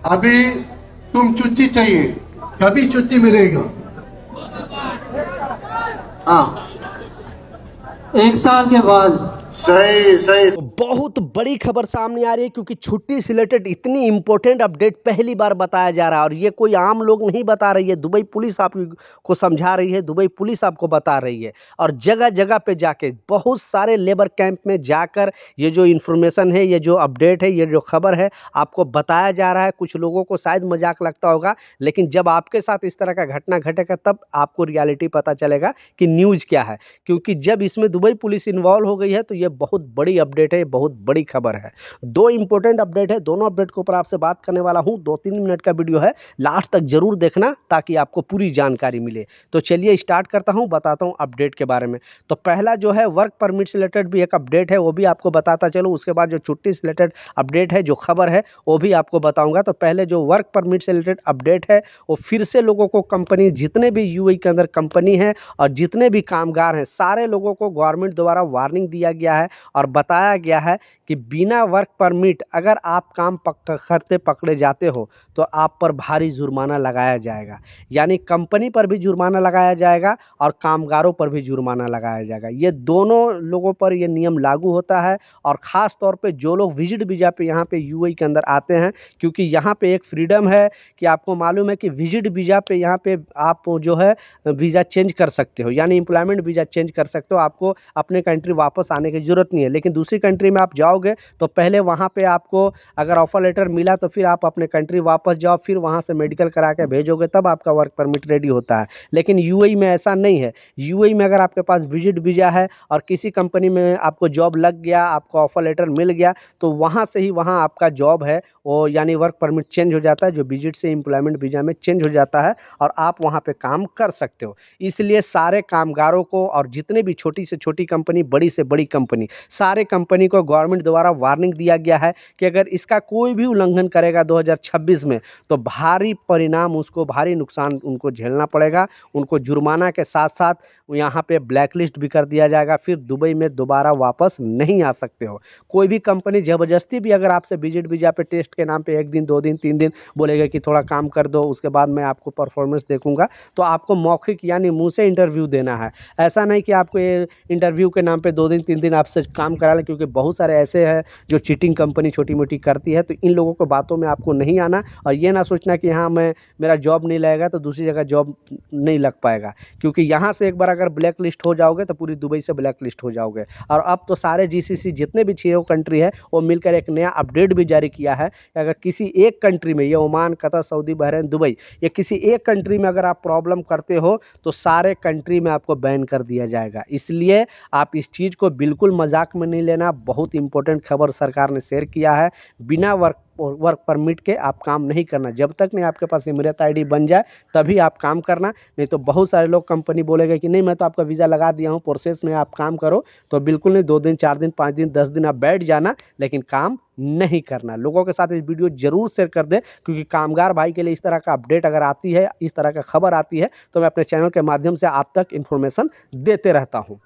अभी तुम छुट्टी चाहिए, कभी छुट्टी मिलेगा? हाँ, 1 साल के बाद। सही सही। तो बहुत बड़ी खबर सामने आ रही है क्योंकि छुट्टी से रिलेटेड इतनी इंपॉर्टेंट अपडेट पहली बार बताया जा रहा है और ये कोई आम लोग नहीं बता रही है। दुबई पुलिस आपको समझा रही है, दुबई पुलिस आपको बता रही है और जगह जगह पे जाके बहुत सारे लेबर कैंप में जाकर ये जो इन्फॉर्मेशन है, ये जो अपडेट है, ये जो खबर है आपको बताया जा रहा है। कुछ लोगों को शायद मजाक लगता होगा, लेकिन जब आपके साथ इस तरह का घटना घटेगा तब आपको रियलिटी पता चलेगा कि न्यूज़ क्या है। क्योंकि जब इसमें दुबई पुलिस इन्वॉल्व हो गई है तो ये बहुत बड़ी अपडेट है, बहुत बड़ी खबर है। दो इंपॉर्टेंट अपडेट है, दोनों अपडेट के ऊपर आपसे बात करने वाला हूँ। 2-3 मिनट का वीडियो है, लास्ट तक जरूर देखना ताकि आपको पूरी जानकारी मिले। तो चलिए स्टार्ट करता हूँ, बताता हूँ अपडेट के बारे में। तो पहला जो है वर्क परमिट से रिलेटेड भी एक अपडेट है, वो भी आपको बताता चलो। उसके बाद जो छुट्टी से रिलेटेड अपडेट है, जो खबर है वो भी आपको बताऊंगा। तो पहले जो वर्क परमिट से रिलेटेड अपडेट है, वो फिर से लोगों को कंपनी, जितने भी यूएई के अंदर कंपनी है और जितने भी कामगार हैं, सारे लोगों को गवर्नमेंट द्वारा वार्निंग दिया गया है और बताया गया है कि बिना वर्क परमिट अगर आप काम करते पकड़े जाते हो तो आप पर भारी जुर्माना लगाया जाएगा। यानी कंपनी पर भी जुर्माना लगाया जाएगा और कामगारों पर भी जुर्माना लगाया जाएगा। ये दोनों लोगों पर ये नियम लागू होता है और ख़ास तौर पे जो लोग विजिट वीज़ा पे यहाँ पे यूएई के अंदर आते हैं, क्योंकि यहाँ पे एक फ्रीडम है कि आपको मालूम है कि विजिट वीज़ा पे यहाँ पे आप जो है वीज़ा चेंज कर सकते हो, यानी एम्प्लॉयमेंट वीज़ा चेंज कर सकते हो। आपको अपने कंट्री वापस आने की ज़रूरत नहीं है। लेकिन दूसरी कंट्री में आप जाओगे तो पहले वहाँ पे आपको अगर ऑफ़र लेटर मिला तो फिर आप अपने कंट्री वापस जाओ, फिर वहाँ से मेडिकल करा के भेजोगे तब आपका वर्क परमिट रेडी होता है। लेकिन यूएई में ऐसा नहीं है। यूएई में अगर आपके पास विजिट वीज़ा है और किसी कंपनी में आपको जॉब लग गया, आपको ऑफ़र लेटर मिल गया, तो वहाँ से ही वहाँ आपका जॉब है वो, यानी वर्क परमिट चेंज हो जाता है, जो विजिट से एम्प्लॉयमेंट वीज़ा में चेंज हो जाता है और आप वहाँ पे काम कर सकते हो। इसलिए सारे कामगारों को और जितने भी छोटी से छोटी कंपनी, बड़ी से बड़ी कंपनी, सारे कंपनी को गवर्नमेंट द्वारा वार्निंग दिया गया है कि अगर इसका कोई भी उल्लंघन करेगा 2026 में तो भारी परिणाम, उसको भारी नुकसान उनको झेलना पड़ेगा। उनको जुर्माना के साथ साथ यहाँ पे ब्लैक लिस्ट भी कर दिया जाएगा, फिर दुबई में दोबारा वापस नहीं आ सकते हो। कोई भी कंपनी ज़बरदस्ती भी अगर आपसे विजिट वीज़ा पे टेस्ट के नाम पे 1 दिन, 2 दिन, 3 दिन बोलेगा कि थोड़ा काम कर दो, उसके बाद मैं आपको परफॉर्मेंस देखूंगा, तो आपको मौखिक यानी मुंह से इंटरव्यू देना है। ऐसा नहीं कि आपको ये इंटरव्यू के नाम पे 2 दिन 3 दिन आपसे काम करा लें, क्योंकि बहुत सारे ऐसे हैं जो चीटिंग कंपनी छोटी मोटी करती है। तो इन लोगों को बातों में आपको नहीं आना और ये ना सोचना कि हाँ मेरा जॉब नहीं लगेगा तो दूसरी जगह जॉब नहीं लग पाएगा, क्योंकि यहाँ से एक बार अगर ब्लैक लिस्ट हो जाओगे तो पूरी दुबई से ब्लैक लिस्ट हो जाओगे। और अब तो सारे जीसीसी जितने भी 6 कंट्री है वो मिलकर एक नया अपडेट भी जारी किया है कि अगर किसी एक कंट्री में, ये Oman, Qatar, Saudi, Bahrain, Dubai, ये किसी एक कंट्री में अगर आप प्रॉब्लम करते हो तो सारे कंट्री में आपको बैन कर दिया जाएगा। इसलिए आप इस चीज़ को बिल्कुल मजाक में नहीं लेना। बहुत इंपॉर्टेंट खबर सरकार ने शेयर किया है। बिना वर्क परमिट के आप काम नहीं करना। जब तक नहीं आपके पास इमरत आईडी बन जाए तभी आप काम करना। नहीं तो बहुत सारे लोग, कंपनी बोलेगा कि नहीं मैं तो आपका वीज़ा लगा दिया हूँ, प्रोसेस में आप काम करो, तो बिल्कुल नहीं। 2 दिन, 4 दिन, 5 दिन, 10 दिन आप बैठ जाना, लेकिन काम नहीं करना। लोगों के साथ इस वीडियो जरूर शेयर कर दें, क्योंकि कामगार भाई के लिए इस तरह का अपडेट अगर आती है, इस तरह का खबर आती है, तो मैं अपने चैनल के माध्यम से आप तक इन्फॉर्मेशन देते रहता हूँ।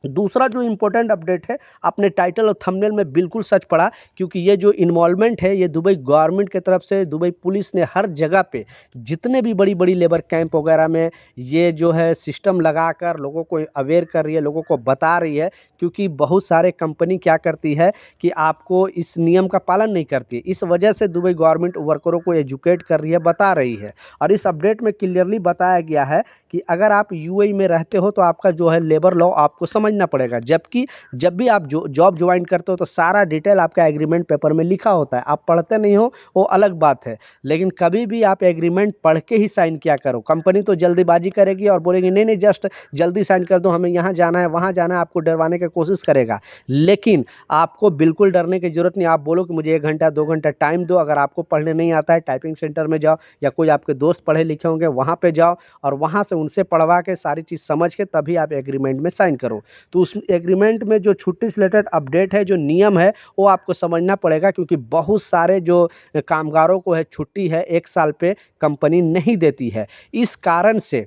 दूसरा जो इम्पोर्टेंट अपडेट है, आपने टाइटल और थंबनेल में बिल्कुल सच पढ़ा, क्योंकि ये जो इन्वॉल्वमेंट है ये दुबई गवर्नमेंट की तरफ से, दुबई पुलिस ने हर जगह पे जितने भी बड़ी बड़ी लेबर कैंप वगैरह में ये जो है सिस्टम लगाकर लोगों को अवेयर कर रही है, लोगों को बता रही है। क्योंकि बहुत सारे कंपनी क्या करती है कि आपको इस नियम का पालन नहीं करती, इस वजह से दुबई गवर्नमेंट वर्करों को एजुकेट कर रही है, बता रही है। और इस अपडेट में क्लियरली बताया गया है कि अगर आप यूएई में रहते हो तो आपका जो है लेबर लॉ आपको समझना पड़ेगा। जबकि जब भी आप जॉब ज्वाइन करते हो तो सारा डिटेल आपका एग्रीमेंट पेपर में लिखा होता है। आप पढ़ते नहीं हो वो अलग बात है, लेकिन कभी भी आप एग्रीमेंट पढ़ के ही साइन किया करो। कंपनी तो जल्दीबाजी करेगी और बोलेगी नहीं नहीं जस्ट जल्दी साइन कर दो, हमें यहाँ जाना है वहाँ जाना है, आपको डरवाने की कोशिश करेगा। लेकिन आपको बिल्कुल डरने की ज़रूरत नहीं। आप बोलो कि मुझे 1 घंटा 2 घंटा टाइम दो, अगर आपको पढ़ने नहीं आता है टाइपिंग सेंटर में जाओ, या कोई आपके दोस्त पढ़े लिखे होंगे वहाँ पे जाओ और वहाँ से उनसे पढ़वा के सारी चीज़ समझ के तभी आप एग्रीमेंट में साइन करो। तो उस एग्रीमेंट में जो छुट्टी से रिलेटेड अपडेट है, जो नियम है, वो आपको समझना पड़ेगा, क्योंकि बहुत सारे जो कामगारों को है छुट्टी है 1 साल पे कंपनी नहीं देती है। इस कारण से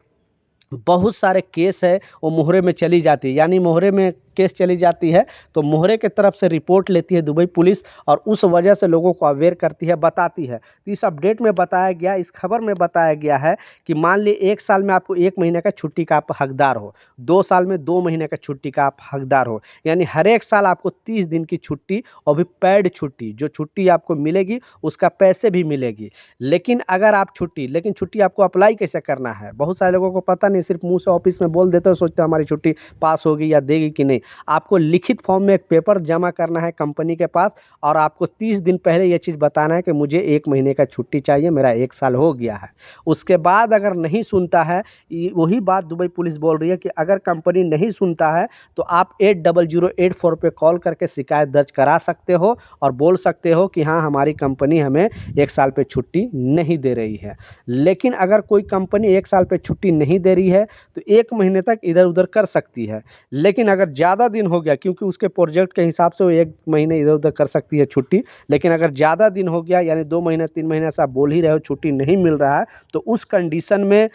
बहुत सारे केस है वो मोहरे में चली जाती है। यानी मोहरे में केस चली जाती है तो मोहरे के तरफ से रिपोर्ट लेती है दुबई पुलिस और उस वजह से लोगों को अवेयर करती है, बताती है। तो इस अपडेट में बताया गया, इस खबर में बताया गया है कि मान ली 1 साल में आपको 1 महीने का छुट्टी का आप हकदार हो, 2 साल में 2 महीने का छुट्टी का आप हकदार हो, यानी हर एक साल आपको 30 दिन की छुट्टी और भी पेड छुट्टी, जो छुट्टी आपको मिलेगी उसका पैसे भी मिलेगी। लेकिन अगर आप छुट्टी आपको अप्लाई कैसे करना है, बहुत सारे लोगों को पता नहीं, सिर्फ मुंह से ऑफिस में बोल देते हो, सोचते हो हमारी छुट्टी पास होगी या देगी कि नहीं। आपको लिखित फॉर्म में एक पेपर जमा करना है कंपनी के पास और आपको 30 दिन पहले ये चीज़ बताना है कि मुझे 1 महीने का छुट्टी चाहिए, मेरा 1 साल हो गया है। उसके बाद अगर नहीं सुनता है, वही बात दुबई पुलिस बोल रही है कि अगर कंपनी नहीं सुनता है तो आप 80084 पे कॉल करके शिकायत दर्ज करा सकते हो और बोल सकते हो कि हाँ, हमारी कंपनी हमें 1 साल पे छुट्टी नहीं दे रही है। लेकिन अगर कोई कंपनी 1 साल पे छुट्टी नहीं दे रही है तो 1 महीने तक इधर उधर कर सकती है। लेकिन अगर ज़्यादा दिन हो गया, क्योंकि उसके प्रोजेक्ट के हिसाब से वो 1 महीने इधर उधर कर सकती है छुट्टी, लेकिन अगर ज़्यादा दिन हो गया, यानी 2 महीने 3 महीने से आप बोल ही रहे हो छुट्टी नहीं मिल रहा है, तो उस कंडीशन में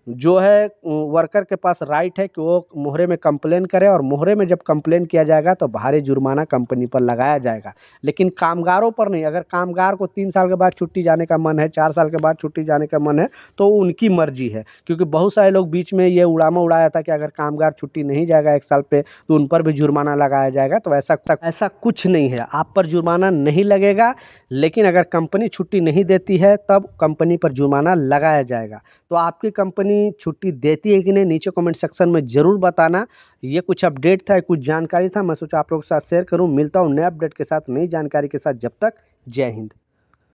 जो है वर्कर के पास राइट है कि वो मोहरे में कंप्लेन करे और मोहरे में जब कंप्लेन किया जाएगा तो भारी जुर्माना कंपनी पर लगाया जाएगा। लेकिन कामगारों पर नहीं। अगर कामगार को 3 साल के बाद छुट्टी जाने का मन है, 4 साल के बाद छुट्टी जाने का मन है, तो उनकी मर्जी है। क्योंकि बहुत सारे लोग बीच में ये उड़ामा उड़ाया था कि अगर कामगार छुट्टी नहीं जाएगा 1 साल पे तो उन पर भी जुर्माना लगाया जाएगा। तो ऐसा कुछ नहीं है, आप पर जुर्माना नहीं लगेगा। लेकिन अगर कंपनी छुट्टी नहीं देती है तब कंपनी पर जुर्माना लगाया जाएगा। तो आपकी कंपनी छुट्टी देती है कि नहीं, नीचे कमेंट सेक्शन में ज़रूर बताना। ये कुछ अपडेट था, कुछ जानकारी था, मैं सोचा आप लोगों के साथ शेयर करूं। मिलता हूं नए अपडेट के साथ, नई जानकारी के साथ। जब तक जय हिंद।